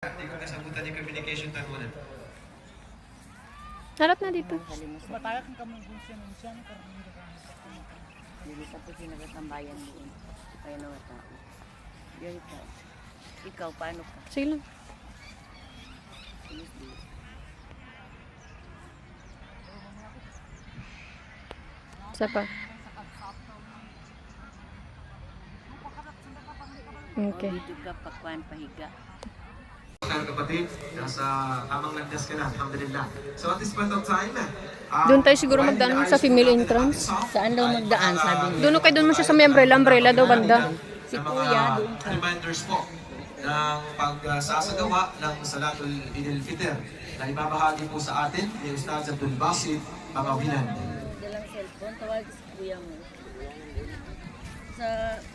Hindi ko nasagutan yung communication time muna. Harap na dito. Mataya kang kamungkong siya nun siya. Hindi ka po sinagatambayan doon. Kaya naman tao. Yan ikaw. Ikaw, paano ka? Sige lang. Isa pa. Okay. Dito ka pakwan, pahiga. Kapatid, nasa tamang landas ka na, alhamdulillah. So at this point of time, Doon tayo siguro magdaan sa female entrance. Saan daw magdaan, sabi niya? Doon kayo, doon mo siya sa may umbrella daw banda. Si Kuya, doon ka. reminders po ng pagsasagawa ng Salatul Idil Fitr na ibabahagi po sa atin ni Ustaz Abdul Basit Pangawinan. Dalang cellphone, tawag si Kuya mo. Sa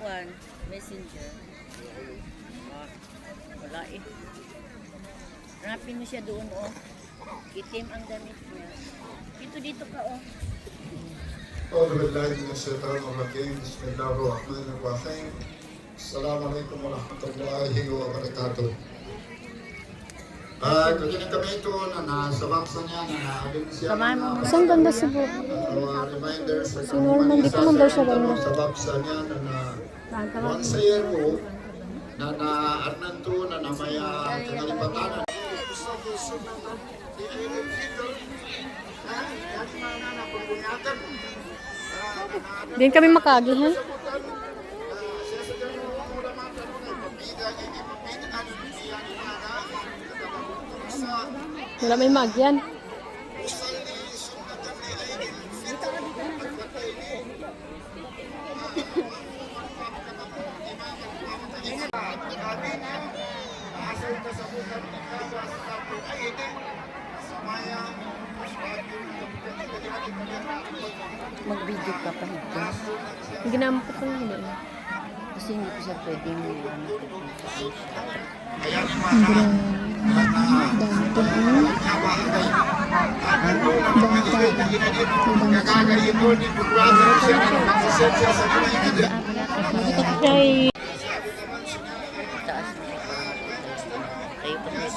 kwan, messenger. Wala eh. Hanapin mo siya doon, oh. Itim ang damit niya. Dito ka, oh. أعوذ بالله من الشيطان الرجيم بسم الله الرحمن الرحيم السلام عليكم ورحمة الله وبركاته. Kaya kami ito na nasa baksa niya na naalim siya Samahan mo. Saan banda si Bo? reminders Si Norman, dito man daw siya banda. sa baksa niya na once a year po na naarnan to na namaya kanalipatanan. Din kami makagihan. Wala may magyan. Mag-video ka pahiga. Ginamit ko lang din. Kasi hindi ko siya pwede mo. Ay. Taas mo. Kayo pa rin.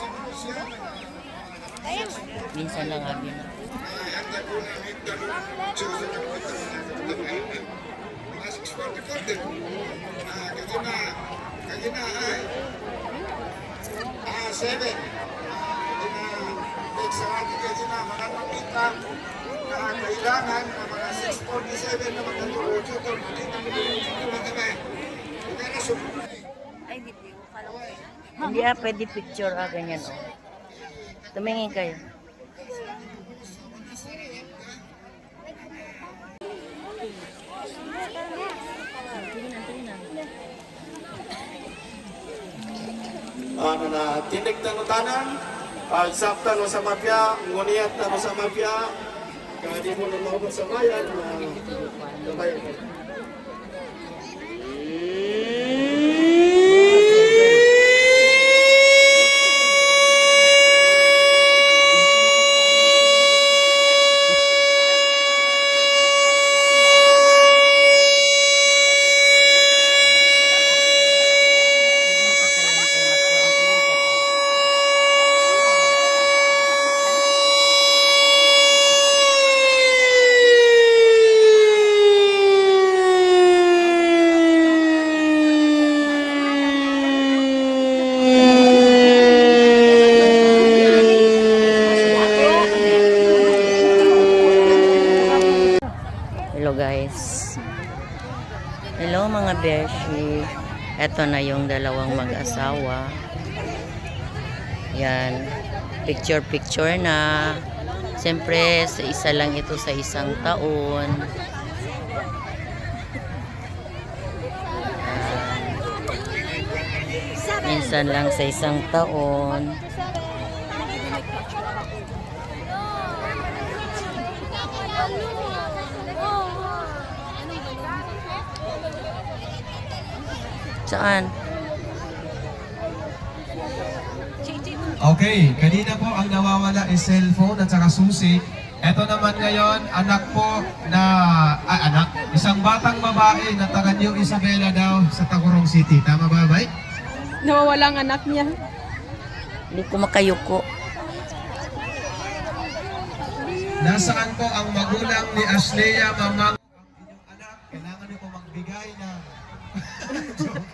Minsan lang abi na. Kailangan ng mga 647 na magkatulog ito. Ay, video. Hindi pwede picture ganyan oh. Tumingin kayo. Ano na tinig na tanan, pagsapta no sa mafia, nguniyat na no sa mafia, kadi mo na maubos sa bayan na bayan. Hello guys. Hello mga beshi. Ito na yung dalawang mag-asawa. Yan. Picture na. Siyempre, sa isa lang ito sa isang taon. Minsan lang sa isang taon. Saan? Okay, kanina po ang nawawala is cellphone at saka susi. Ito naman ngayon, anak po na, isang batang babae na taga New Isabela daw sa Tagurong City. Tama ba, Bay? Nawawala ang anak niya. Hindi ko makayuko. Nasaan po ang magulang ni Ashlea Mamang? Ang inyong anak, kailangan niyo po magbigay ng... Joke.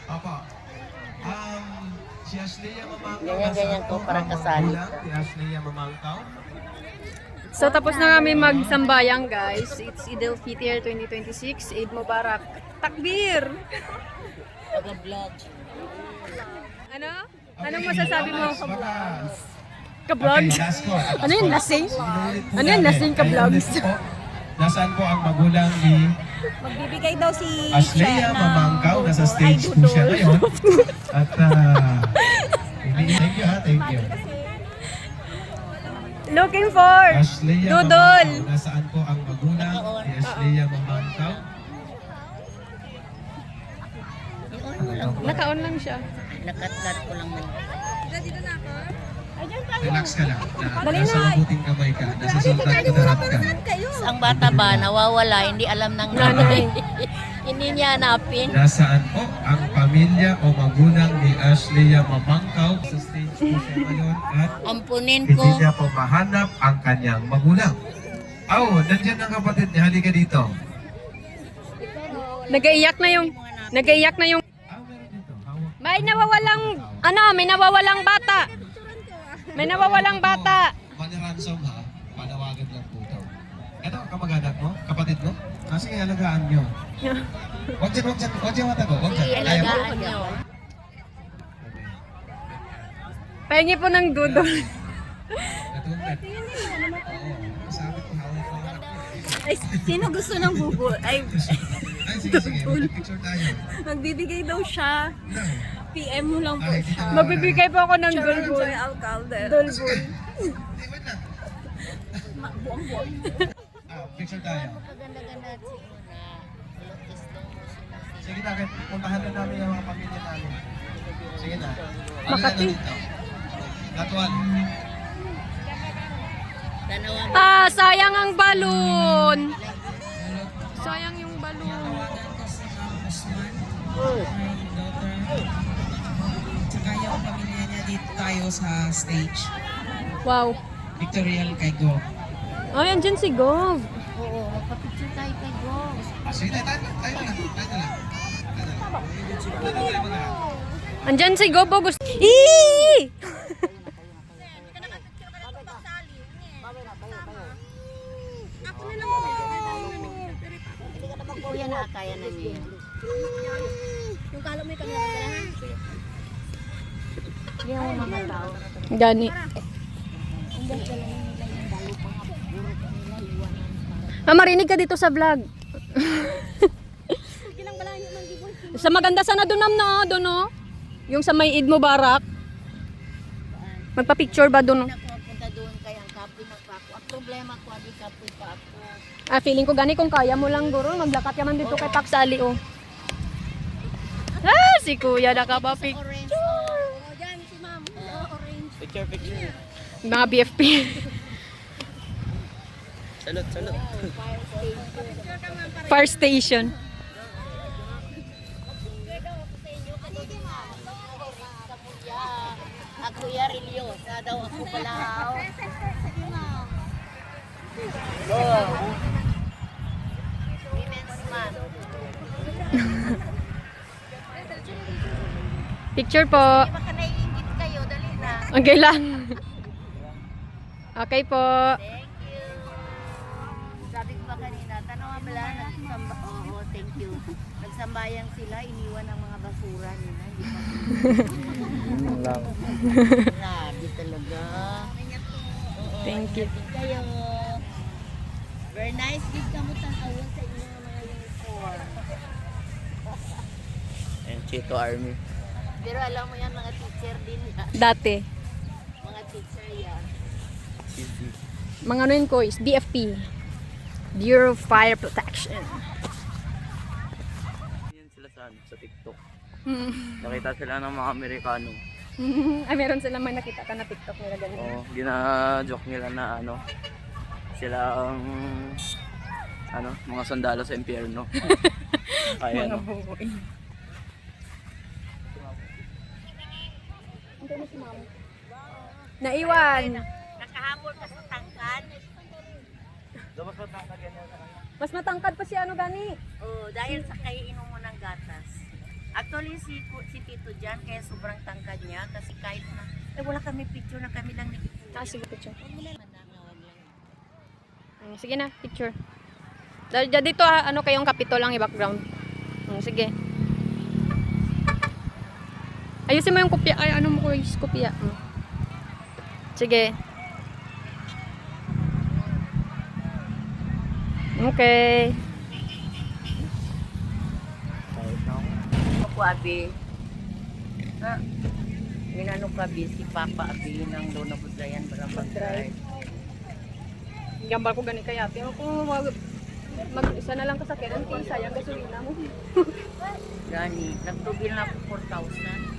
Opo. Si Ashlea Mamangkaw. Ganyan-ganyan ko para kasali. Si Ashlea Mamangkaw. So tapos na kami magsambayang guys. It's Eid al-Fitr 2026. Eid Mubarak. Takbir! Taga-vlog. Ano? Anong masasabi mo? Baka... Ka-vlogs? Okay, last ko. Ano yun? Lasing? Sinulit po Ano yun? namin. Lasing ka-vlogs? Ayun ulit po. Nasaan po ang magulang ni Magbibigay daw si Ashlea Mamangkaw? Nasa stage po siya ngayon. At thank you ha, thank you. Looking for Ashlea Dudol. Mamangkaw. Nasaan po ang magulang ni Ashlea Mamangkaw? Naka-on lang siya. Nakat-kat ko lang mo. Relax ka lang. Nasa mabuting kamay ka. Nasa sultan kudarat ka. Ang bata ba, nawawala, hindi alam ng nanay. Hindi niya hanapin. Nasaan po ang pamilya o magulang ni Ashlea Mamangkaw? Sa stage po siya ngayon at Ampunin hindi ko. niya po mahanap ang kanyang magulang. Nandiyan ang kapatid niya. Halika dito. Nagaiyak na yung Meron dito. Hawak. may nawawalang bata. May nawawalang bata. Mani-ransom ha. Panawagan lang po ito. Ito, kamag-anak mo? Kapatid mo? Sige, alagaan nyo. Huwag dyan matago. Huwag dyan. Ayaw mo? Ilagaan niyo. Pahingi po ng dudol. Natumbet. Oo. Sabi ko, hawak ko lang. Ay, sino gusto ng bubo? Ay, Ay, sige. Mag-picture tayo. magbibigay daw siya. No. PM mo lang po Ay, siya. dito. Magbibigay po ako ng Joy dulbul. Alcalde. Dulbul. Hindi, wait lang. Picture tayo. Maganda-ganda si Una. Lotus daw mo sinusin. Sige na, puntahan na namin yung mga pamilya namin. Sige na. Makati. Dito. That one. Danawa mo. Sayang ang balon. Sayang yung balon. Tsaka yung pamilya niya dito tayo sa stage. Wow. Pictorial kay Go. Ay, andyan si Gov. Oo, magpapicture tayo kay Gong. Sige na, tayo na lang. Tayo na lang. Andyan si Gov. Gusto. Eee! Kuya na, kaya na niya. Yung kala mo yung kanila ha? Hindi ako mga tao. Gani. Marinig ka dito sa vlog. Sa maganda sana doon doon no? Yung sa may Eid Mubarak. Magpa-picture ba doon? Ako punta doon kaya ang kapoy ng pako. Ang problema ko, adi kapoy pa ako. Feeling ko gani kung kaya mo lang guro, maglakat ka man dito kay Paksali oh. Si Kuya nakapa-picture. Orange. O, dyan si ma'am. Orange. Mga BFP. Fire station. Ako Yarilio. Sa daw ako pala. Oh. Women's man. Picture po. Baka naiingit kayo. Dali na. Okay lang. Okay po. Thank you. Sabi ko pa kanina, tanong nga pala, nagsamba, oo, thank you. Nagsambayang sila, iniwan ang mga basura nila. Hindi pa. Grabe talaga. Oo, Thank you. ingat kayo. Very nice. Give ka mo tanawan sa inyo ng mga uniform. And Chito Army. Pero alam mo yan, mga teacher din yan. Dati. Mga teacher yan. Mga ano yun ko is BFP. Bureau of Fire Protection. Yan sila sa TikTok. Nakita sila ng mga Amerikano. Ay, meron sila may nakita ka na TikTok nila ganun. Oo, gina-joke nila na sila ang mga sundalo sa impyerno. Ay, Mga buhay. Naiwan. Nakahabol ka sa tangkad. Dapat pa tangkad yan sa kanya. Mas matangkad pa si ano gani. Oh, dahil sa kaiinom mo ng gatas. Actually, si Tito dyan, kaya sobrang tangkad niya. Kasi kahit na, wala kami picture na kami lang nagpipicture. Ah, sige, picture. Mananawag lang. Sige na, picture. Dito ano kayong kapitol lang i-background. Sige. Ayusin mo yung kopya. Ay, ano mo ko yung kopya. Sige. Okay. Ako, Abi. Minano ka, Abi, si Papa, Abi, ng Lona Budlayan, Barabag-Drive. Gambal ko gani kaya. Pero kung mag-isa na lang kasakyan, kung sayang gasolina mo. Gani, nagtubil na ako 4,000.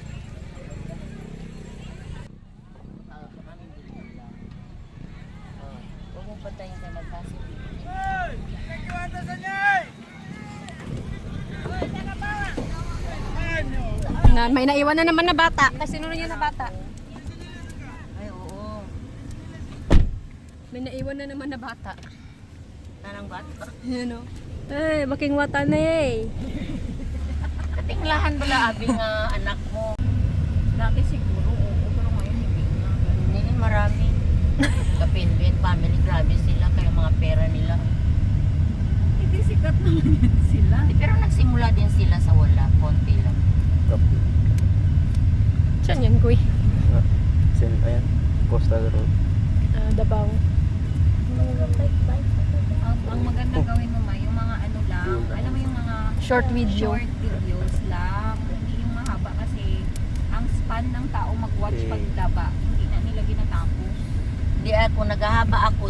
Huwag mong patayin ka mag-pasip. May naiwan na naman na bata. Kasi sino yun na bata? Ay, oo. May naiwan na naman na bata. Tanang bata. Yan o. Eh, baking wata na eh. Katinglahan bala, Abi, nga anak mo. Dati siguro, oo, pero ngayon hindi na. Hindi, marami. Kapinbin, family, grabe sila, kaya mga pera nila. Hindi sikat naman yan sila. Pero nagsimula din sila sa wala, konti lang. Saan yan, kuy? Ayan, Coastal Road. Dabao. Ang maganda gawin mo, Ma, yung mga ano lang, alam mo yung mga Short video. short videos lang. Hindi yung mahaba kasi ang span ng tao mag-watch Okay. paglaba, hindi na nila ginatapos. Hindi ako, naghahaba ako